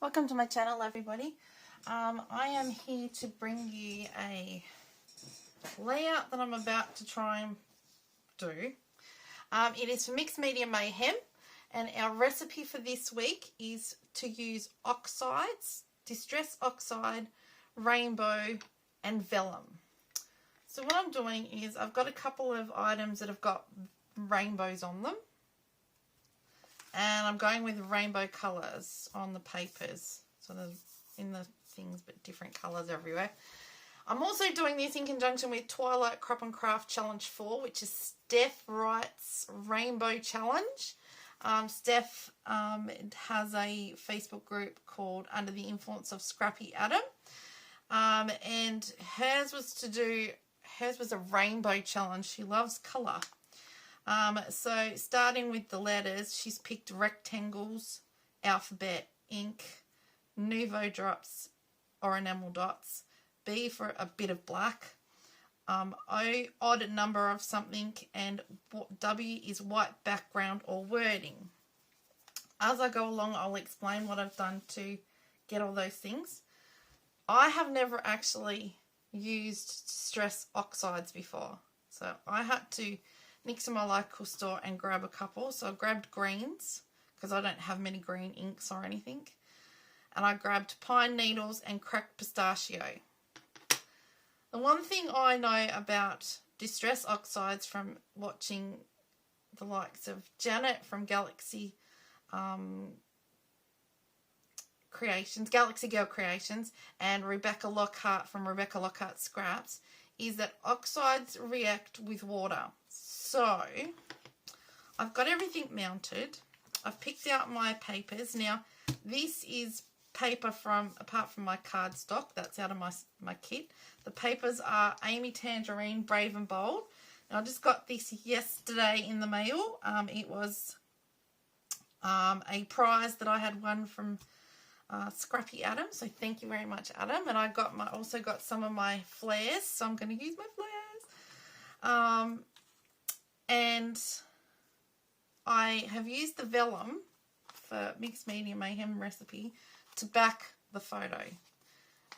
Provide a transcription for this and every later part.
Welcome to my channel, everybody. I am here to bring you a layout that I'm about to try and do. It is for Mixed Media Mayhem, and our recipe for this week is to use oxides, distress oxide, rainbow and vellum. So what I'm doing is I've got a couple of items that have got rainbows on them. And I'm going with rainbow colours on the papers. So they're in the things, but different colours everywhere. I'm also doing this in conjunction with Twilight Crop Craft Challenge 4, which is Steph Wright's Rainbow Challenge. Steph has a Facebook group called Under the Influence of Scrappy Adam. And hers was a rainbow challenge. She loves colour. So starting with the letters, she's picked rectangles, alphabet, ink, Nouveau drops or enamel dots, B for a bit of black, O, odd number of something, and W is white background or wording. As I go along, I'll explain what I've done to get all those things. I have never actually used distress oxides before, so I had to nix to my local store and grab a couple. So I grabbed greens because I don't have many green inks or anything. And I grabbed pine needles and cracked pistachio. The one thing I know about distress oxides from watching the likes of Janet from Galaxy Girl Creations, and Rebecca Lockhart from Rebecca Lockhart Scraps, is that oxides react with water. So, I've got everything mounted. I've picked out my papers. Now, this is paper apart from my cardstock, that's out of my kit. The papers are Amy Tangerine Brave and Bold. Now, I just got this yesterday in the mail. It was a prize that I had won from Scrappy Adam, so thank you very much, Adam. And I also got some of my flares, so I'm going to use my flares. And I have used the vellum for Mixed Media Mayhem recipe to back the photo.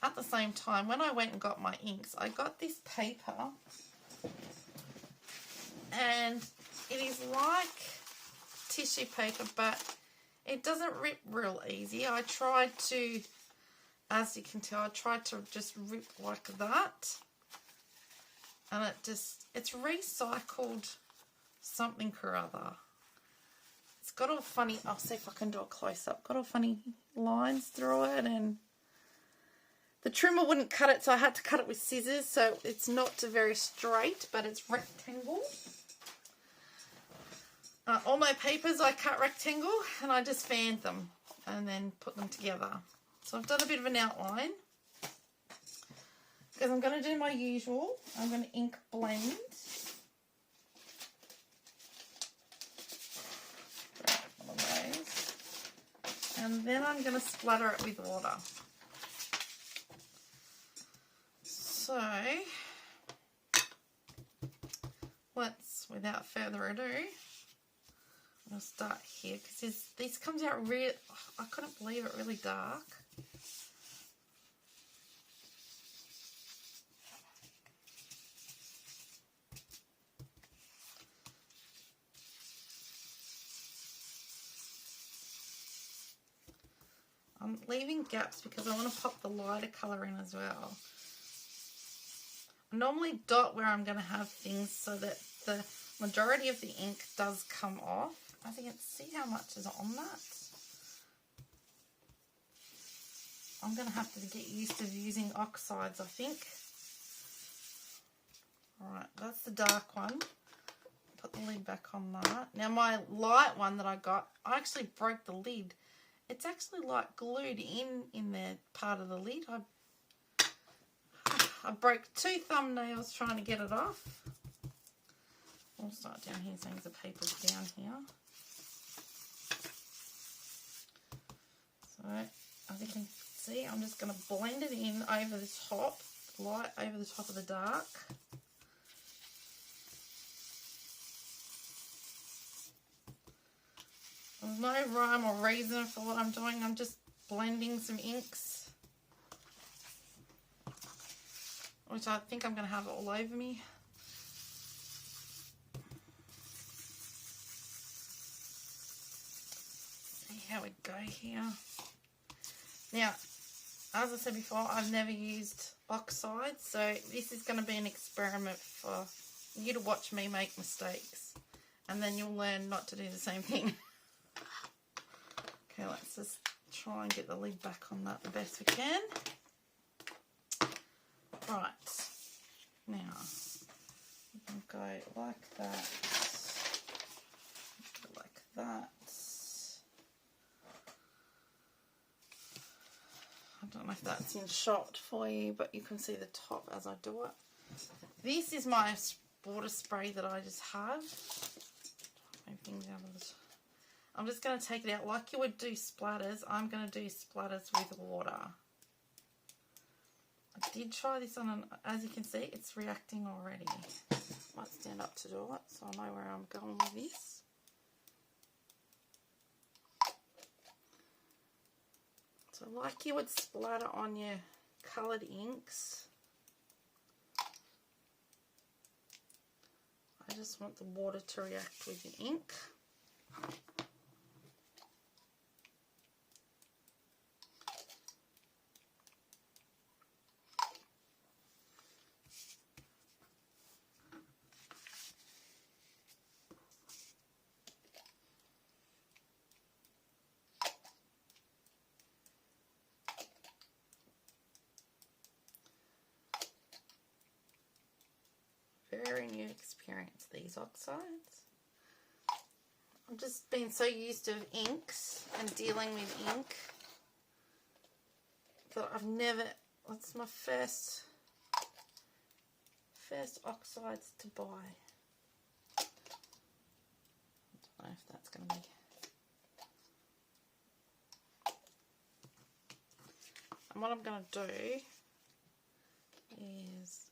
At the same time, when I went and got my inks, I got this paper, and it is like tissue paper, but it doesn't rip real easy. I tried to, as you can tell, I tried to just rip like that, and it's recycled something or other. It's got all funny, I'll see if I can do a close-up, got all funny lines through it, and the trimmer wouldn't cut it, so I had to cut it with scissors, so it's not very straight, but it's rectangle. All my papers I cut rectangle, and I just fanned them and then put them together. So I've done a bit of an outline, because I'm going to do my usual. I'm going to ink blend. One of those. And then I'm going to splatter it with water. So, without further ado, I'll start here, because this comes out real. I couldn't believe it, really dark. I'm leaving gaps because I want to pop the lighter colour in as well. I normally dot where I'm going to have things so that the majority of the ink does come off. As you can see how much is on that. I'm going to have to get used to using oxides, I think. Alright, that's the dark one. Put the lid back on that. Now my light one that I got, I actually broke the lid. It's actually like glued in there, part of the lid. I broke 2 thumbnails trying to get it off. I'll start down here, saying the paper's down here. So, as you can see, I'm just going to blend it in over the top, light over the top of the dark. There's no rhyme or reason for what I'm doing. I'm just blending some inks, which I think I'm going to have all over me. See how we go here. Now, as I said before, I've never used oxides, so this is going to be an experiment for you to watch me make mistakes, and then you'll learn not to do the same thing. Okay, let's just try and get the lid back on that the best we can. Right, now you can go like that, like that. I don't know if that's in shot for you, but you can see the top as I do it. This is my water spray that I just have. Move things out of this. I'm just going to take it out like you would do splatters. I'm going to do splatters with water. I did try this on, as you can see, it's reacting already. Might stand up to do it so I know where I'm going with this. So like you would splatter on your coloured inks, I just want the water to react with the ink. Very new experience, these oxides. I've just been so used to inks and dealing with ink that I've never, that's my first oxides to buy. I don't know if that's going to be. And what I'm going to do is,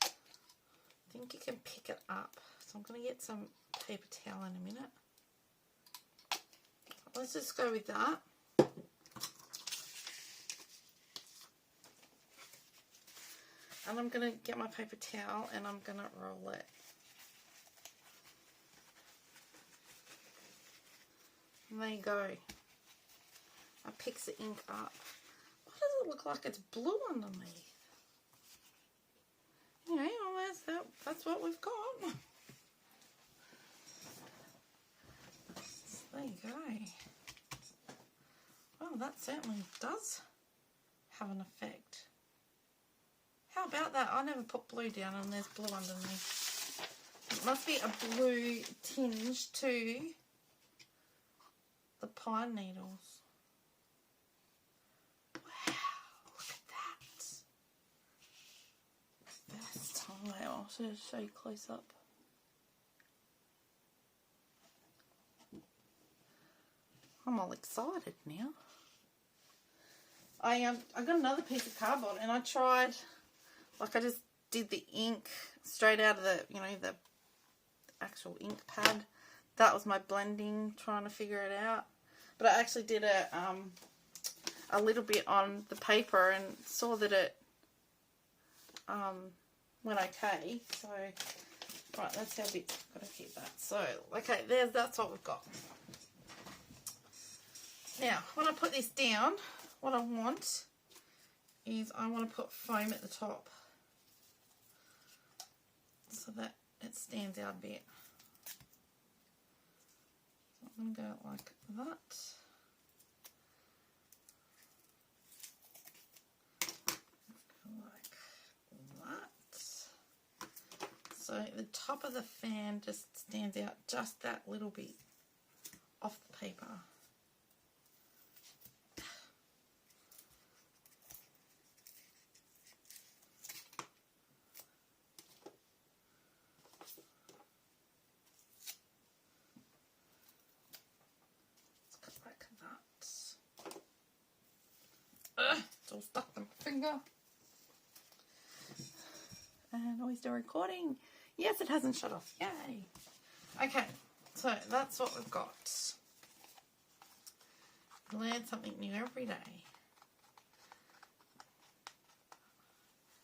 I think you can pick it up. So I'm going to get some paper towel in a minute. Let's just go with that. And I'm going to get my paper towel and I'm going to roll it. And there you go. I pick the ink up. Why does it look like it's blue underneath? Anyway, well, that's what we've got. So there you go. Well, that certainly does have an effect. How about that? I never put blue down and there's blue underneath. It must be a blue tinge to the pine needles. Wow, look at that. Best time. I'll show you close up. I'm all excited now. I got another piece of cardboard and I tried, like I just did the ink straight out of the, you know, the actual ink pad. That was my blending, trying to figure it out. But I actually did a little bit on the paper and saw that it went okay. So, right, that's how big. Got to keep that. So, okay, that's what we've got. Now, when I put this down, what I want is I want to put foam at the top so that it stands out a bit. So I'm going to go like that. Like that. So the top of the fan just stands out just that little bit off the paper. It's all stuck in my finger. And are we still recording? Yes, it hasn't shut off. Yay. Okay, so that's what we've got. Learn something new every day.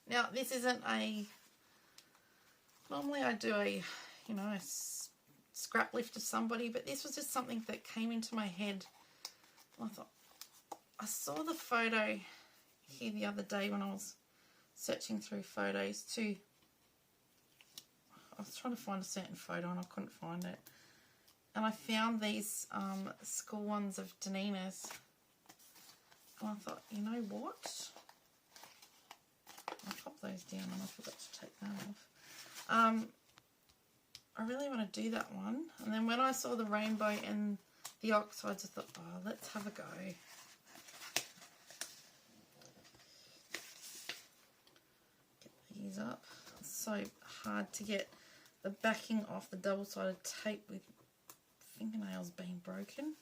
Now, this isn't a... Normally I do a, you know, a scrap lift of somebody, but this was just something that came into my head. I thought, I saw the photo here the other day when I was searching through photos too. I was trying to find a certain photo and I couldn't find it. And I found these school ones of Danina's. And I thought, you know what? I popped those down and I forgot to take that off. I really want to do that one. And then when I saw the rainbow and the oxides, I thought, oh, let's have a go. Get these up. It's so hard to get the backing off the double-sided tape with fingernails being broken.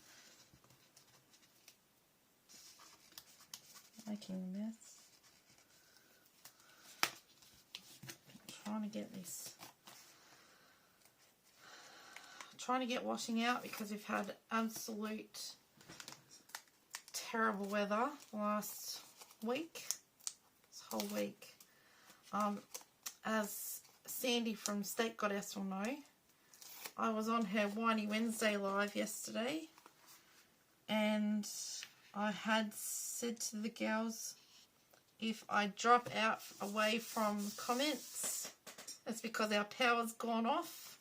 Making a mess. Trying to get this, trying to get washing out because we've had absolute terrible weather last week, this whole week. As Sandie from State Goddess will know, I was on her Whiny Wednesday live yesterday and I had said to the girls, if I drop out away from comments, it's because our power's gone off.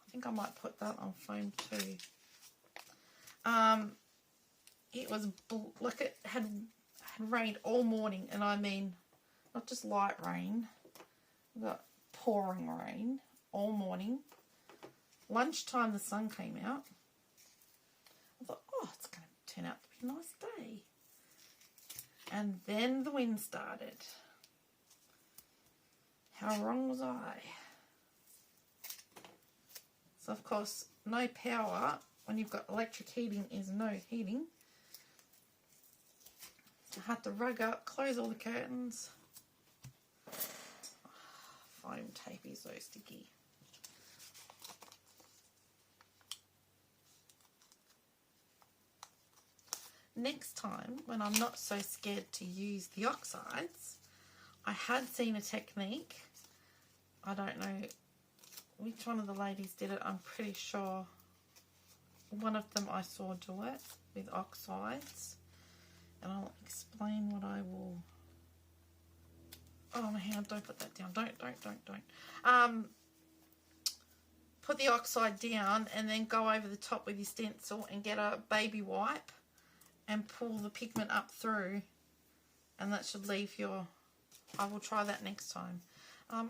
I think I might put that on phone too. It was like it had rained all morning, and I mean not just light rain, we got pouring rain all morning. Lunchtime the sun came out. I thought, oh, it's going to turn out to be a nice day. And then the wind started. How wrong was I? So, of course, no power when you've got electric heating is no heating. I had to rug up, close all the curtains. Foam tape is so sticky. Next time, when I'm not so scared to use the oxides, I had seen a technique. I don't know which one of the ladies did it. I'm pretty sure one of them I saw do it with oxides. And I'll explain what I will... Oh, hang on, don't put that down. Don't. Put the oxide down and then go over the top with your stencil and get a baby wipe and pull the pigment up through, and that should leave your... I will try that next time. I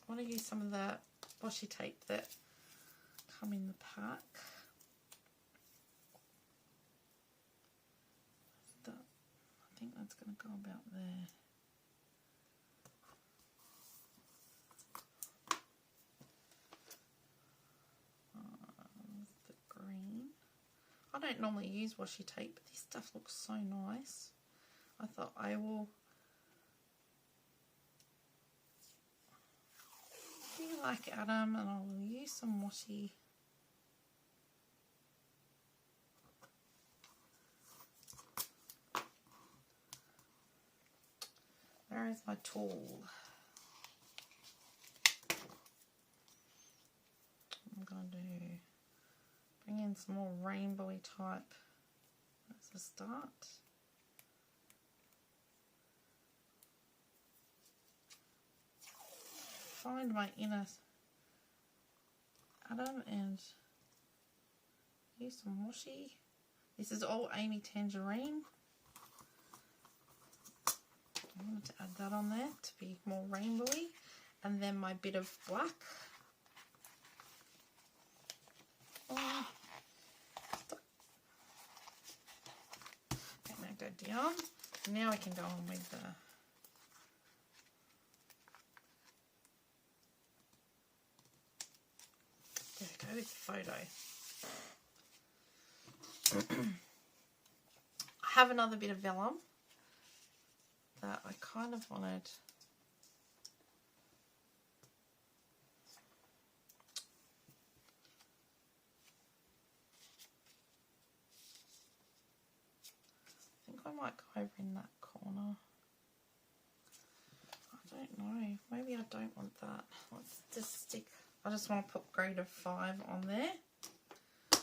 want to use some of the washi tape that come in the pack. I think that's going to go about there. The green. I don't normally use washi tape, but this stuff looks so nice. I thought I will be like Adam and I'll use some washi. Where is my tool? I'm going to bring in some more rainbowy type as a start. Find my inner Adam and use some washi. This is all Amy Tangerine. I wanted to add that on there to be more rainbowy. And then my bit of black. Let that go down. Now I can go on with the... There we go, with the photo. I have another bit of vellum that I kind of wanted might go over in that corner. I don't know. Maybe I don't want that. Let's just stick. I just want to put grade of 5 on there. So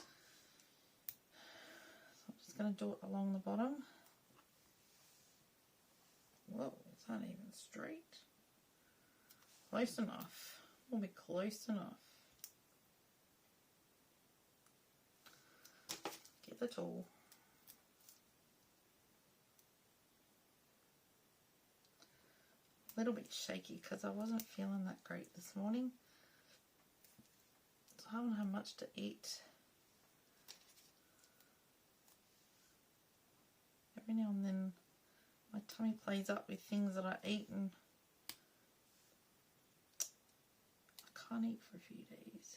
I'm just going to do it along the bottom. Whoa, is that even straight? Close enough. We'll be close enough. Get the tool. A little bit shaky because I wasn't feeling that great this morning. So I haven't had much to eat. Every now and then my tummy plays up with things that I eat and I can't eat for a few days.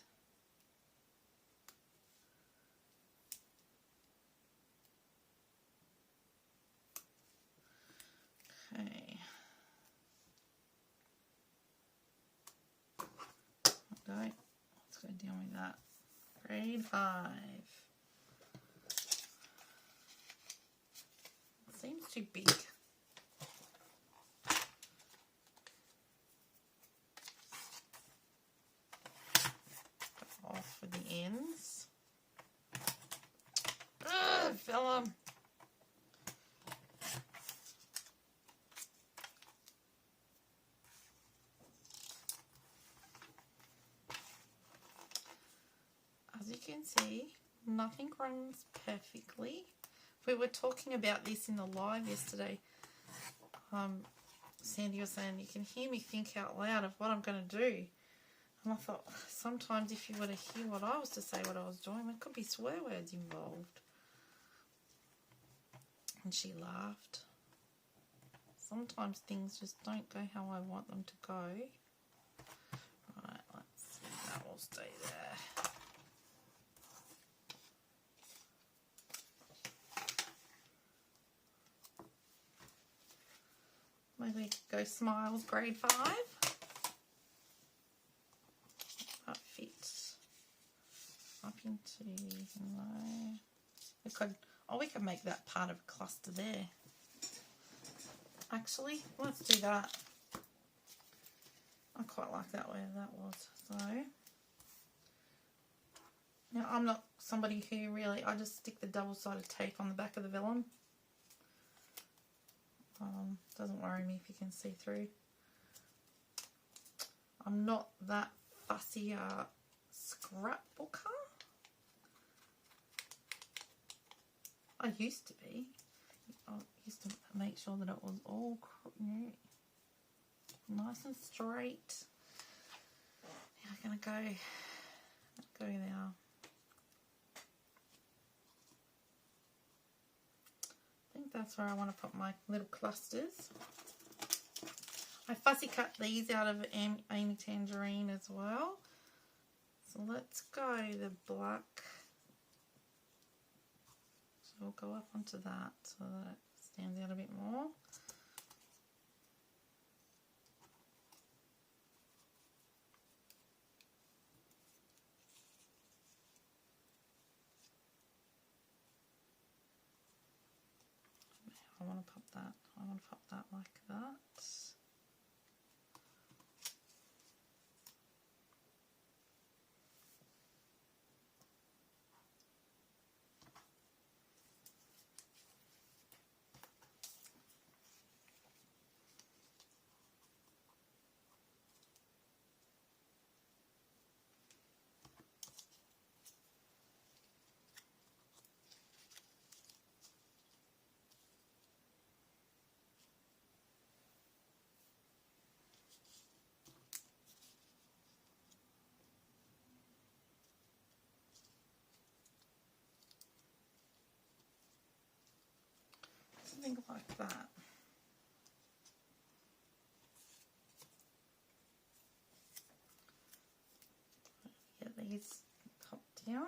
Okay. Okay, let's go down with that. Grade 5. It seems too big. Off with the ends. Ugh, vellum. As you can see, nothing runs perfectly. We were talking about this in the live yesterday. Sandie was saying you can hear me think out loud of what I'm going to do. And I thought, sometimes if you were to hear what I was to say, what I was doing, there could be swear words involved. And she laughed. Sometimes things just don't go how I want them to go. Right, let's see, that will stay there. Maybe go smiles grade 5. That fits up into, no. We could make that part of a cluster there. Actually, let's do that. I quite like that where that was. So now I'm not somebody who really, I just stick the double-sided tape on the back of the vellum. Doesn't worry me if you can see through. I'm not that fussy scrapbooker. I used to be. I used to make sure that it was all nice and straight. Now I'm going to go now. I think that's where I want to put my little clusters. I fussy cut these out of Amy Tangerine as well. So let's go the black. So we'll go up onto that so that it stands out a bit more. I want to pop that. I want to pop that like that. Something like that. Get these popped down.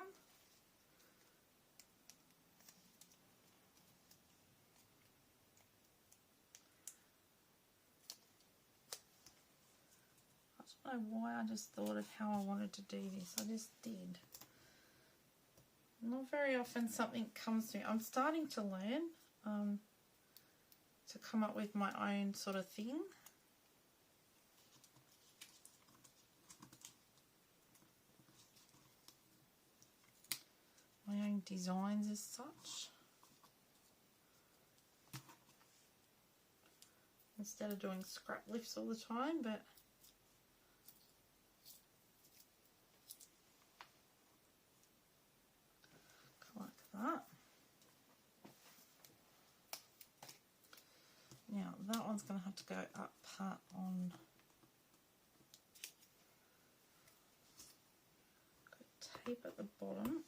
I don't know why I just thought of how I wanted to do this. I just did. Not very often something comes to me. I'm starting to learn. to come up with my own sort of thing. My own designs as such. Instead of doing scrap lifts all the time, but like that. Now that one's going to have to go up part on. Got tape at the bottom.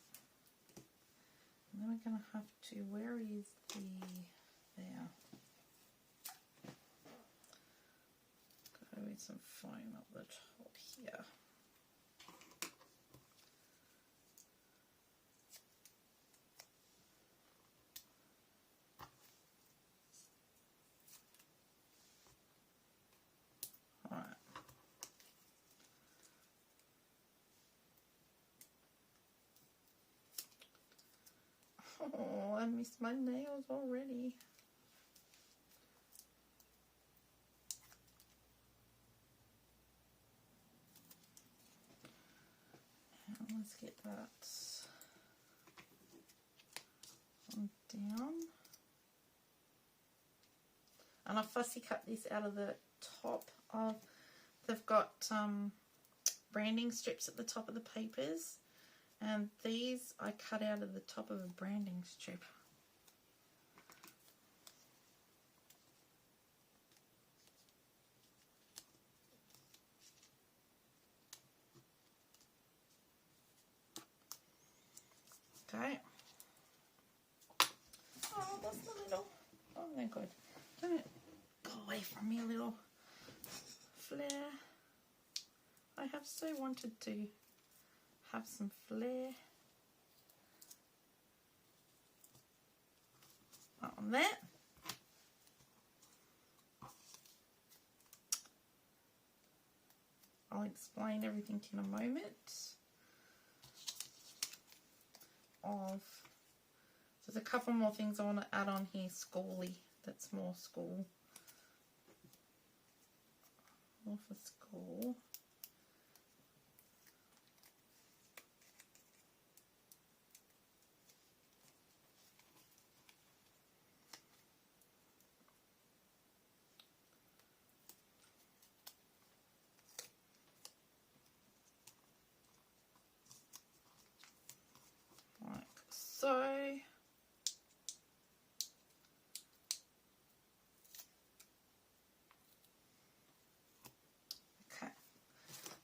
And then we're going to have to, where is the, there. Go with some foam up the top here. Alright. Oh, I missed my nails already. And let's get that one down. And I fussy cut this out of the top of, they've got branding strips at the top of the papers. And these I cut out of the top of a branding strip. Okay. Oh, that's the little. Oh, they're good. Don't go away from me, little flare. I have so wanted to have some flair on that. I'll explain everything in a moment. There's a couple more things I want to add on here. Schooly, that's more school, more for school.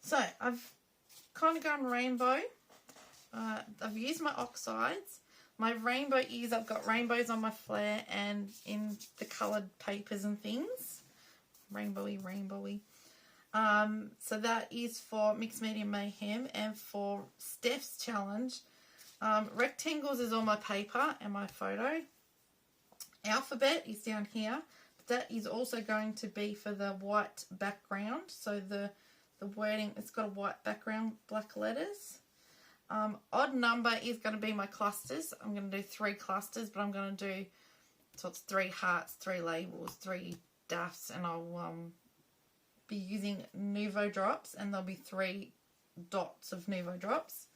So I've kind of gone rainbow. I've used my oxides. My rainbow is, I've got rainbows on my flare and in the coloured papers and things. Rainbowy. So that is for Mixed Media Mayhem, and for Steph's challenge. Rectangles is on my paper and my photo. Alphabet is down here. But that is also going to be for the white background. So the wording, it's got a white background, black letters. Odd number is going to be my clusters. I'm going to do 3 clusters, but I'm going to do, so it's 3 hearts, 3 labels, 3 daffs, and I'll be using Nouveau drops, and there'll be 3 dots of Nouveau drops.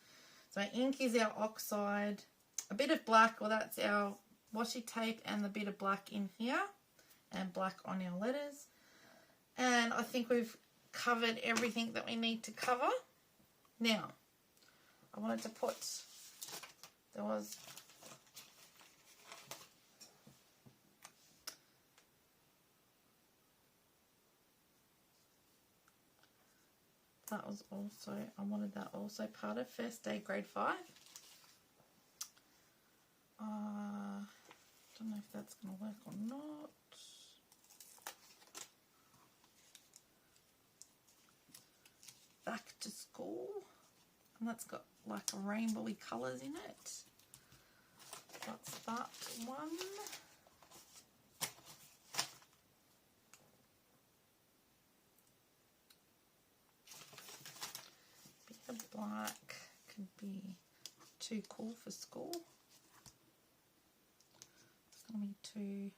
So ink is our oxide, a bit of black, well that's our washi tape, and the bit of black in here, and black on our letters. And I think we've covered everything that we need to cover. Now, I wanted to put, that was also, I wanted that also part of first day grade 5. Don't know if that's going to work or not. Back to school, and that's got like rainbowy colours in it. That's that one. Bit of black could be too cool for school. It's going to be too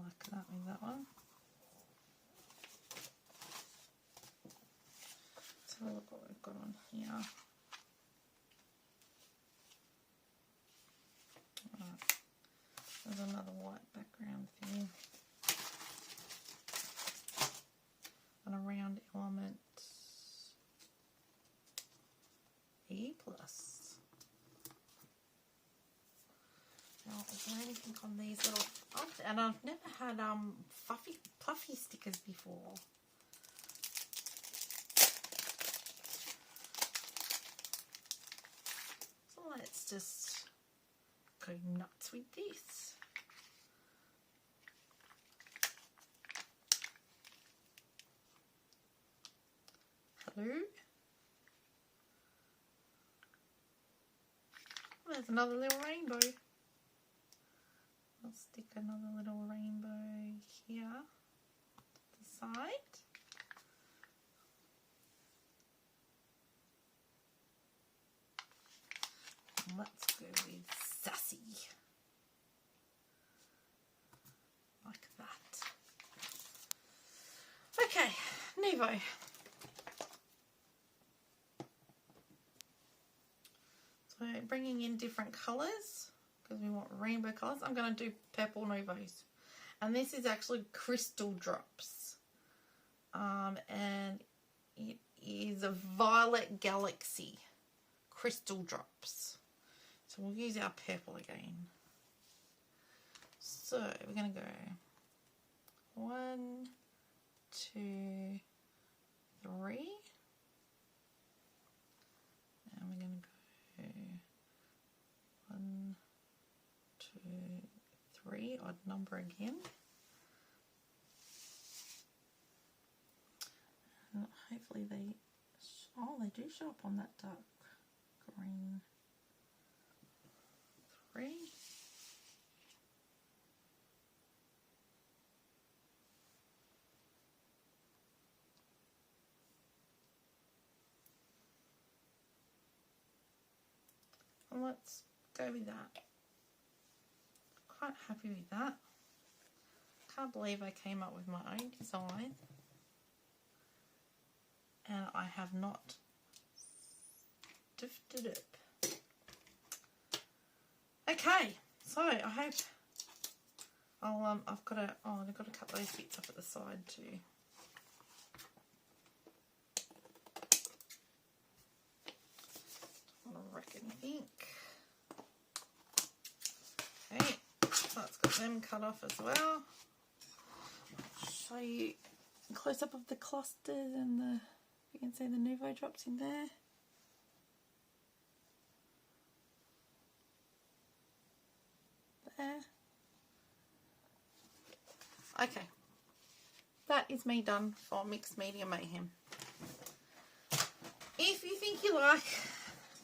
like that with that one. Let's have a look what we've got on here. Right. There's another white background thing. And a round element. E+. Now, is there anything on these little... and I've never had fluffy stickers before. So let's just go nuts with this. Hello? There's another little rainbow. I'll stick another little rainbow here to the side. And let's go with sassy. Like that. Okay, Nuvo. So bringing in different colours. Because we want rainbow colours. I'm going to do purple Novos. And this is actually crystal drops. And it is a violet galaxy crystal drops. So we'll use our purple again. So we're going to go 1, 2, 3. And we're going to go 1, 2, 3, odd number again. And hopefully they do show up on that dark green. 3. And let's go with that. Quite happy with that. Can't believe I came up with my own design. And I have not stiffed it up. Okay, so I hope I've got to cut those bits up at the side too. I reckon think. Okay, so it's got them cut off as well. I'll show you a close up of the clusters and the, you can see the Nuvo drops in there. There. Okay, that is me done for Mixed Media Mayhem. If you think you like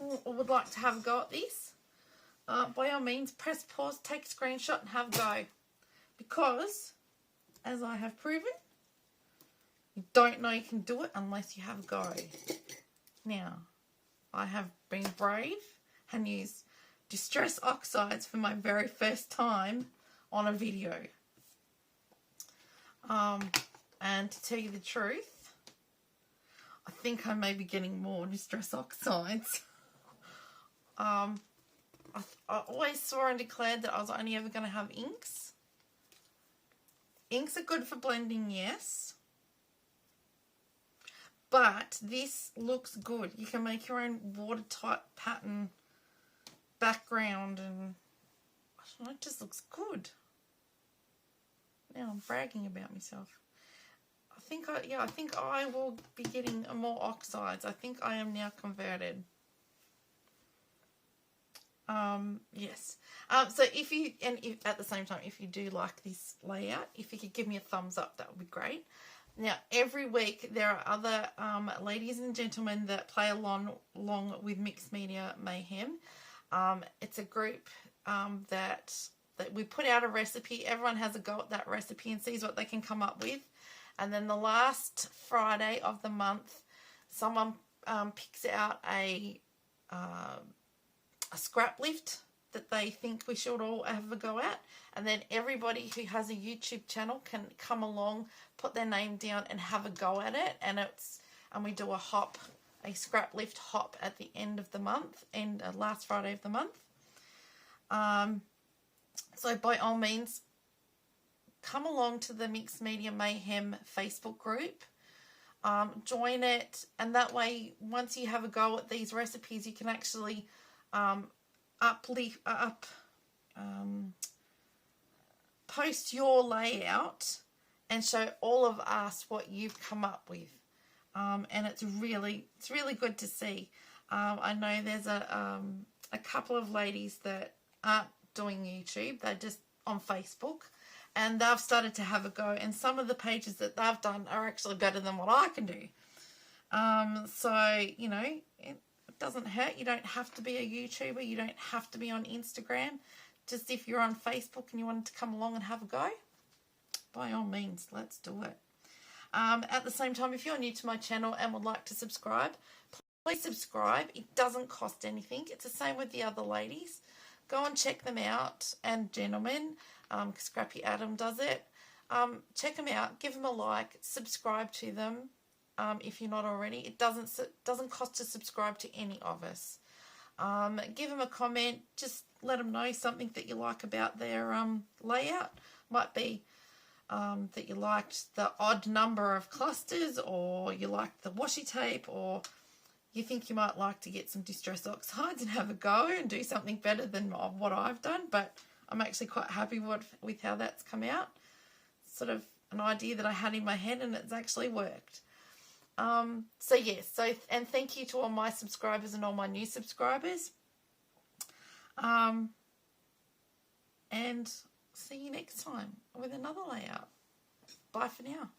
or would like to have a go at this, by all means press pause, take a screenshot and have a go, because as I have proven, you don't know you can do it unless you have a go. Now, I have been brave and used distress oxides for my very first time on a video. And to tell you the truth, I think I may be getting more distress oxides. I always swore and declared that I was only ever going to have inks. Inks are good for blending, yes. But this looks good. You can make your own watertight pattern background, and I don't know, it just looks good. Now I'm bragging about myself. I think I will be getting more oxides. I think I am now converted. Yes. So if at the same time, if you do like this layout, if you could give me a thumbs up, that would be great. Now, every week there are other ladies and gentlemen that play along with Mixed Media Mayhem. It's a group that we put out a recipe. Everyone has a go at that recipe and sees what they can come up with. And then the last Friday of the month, someone picks out a scrap lift that they think we should all have a go at, and then everybody who has a YouTube channel can come along, put their name down and have a go at it. And we do a scrap lift hop at the end of the month, and last Friday of the month. So by all means, come along to the Mixed Media Mayhem Facebook group, join it, and that way once you have a go at these recipes, you can actually post your layout and show all of us what you've come up with. And it's really good to see. I know there's a couple of ladies that aren't doing YouTube, they're just on Facebook, and they've started to have a go, and some of the pages that they've done are actually better than what I can do. So, you know, it doesn't hurt. You don't have to be a YouTuber. You don't have to be on Instagram. Just if you're on Facebook and you wanted to come along and have a go, by all means, let's do it. At the same time, if you're new to my channel and would like to subscribe, please subscribe. It doesn't cost anything. It's the same with the other ladies. Go and check them out, and gentlemen, Scrappy Adam does it. Check them out, give them a like, subscribe to them if you're not already. It doesn't cost to subscribe to any of us. Give them a comment, just let them know something that you like about their layout. Might be that you liked the odd number of clusters, or you liked the washi tape, or you think you might like to get some distress oxides and have a go and do something better than what I've done. But I'm actually quite happy with how that's come out. Sort of an idea that I had in my head, and it's actually worked. So yes, and thank you to all my subscribers and all my new subscribers. And see you next time with another layout. Bye for now.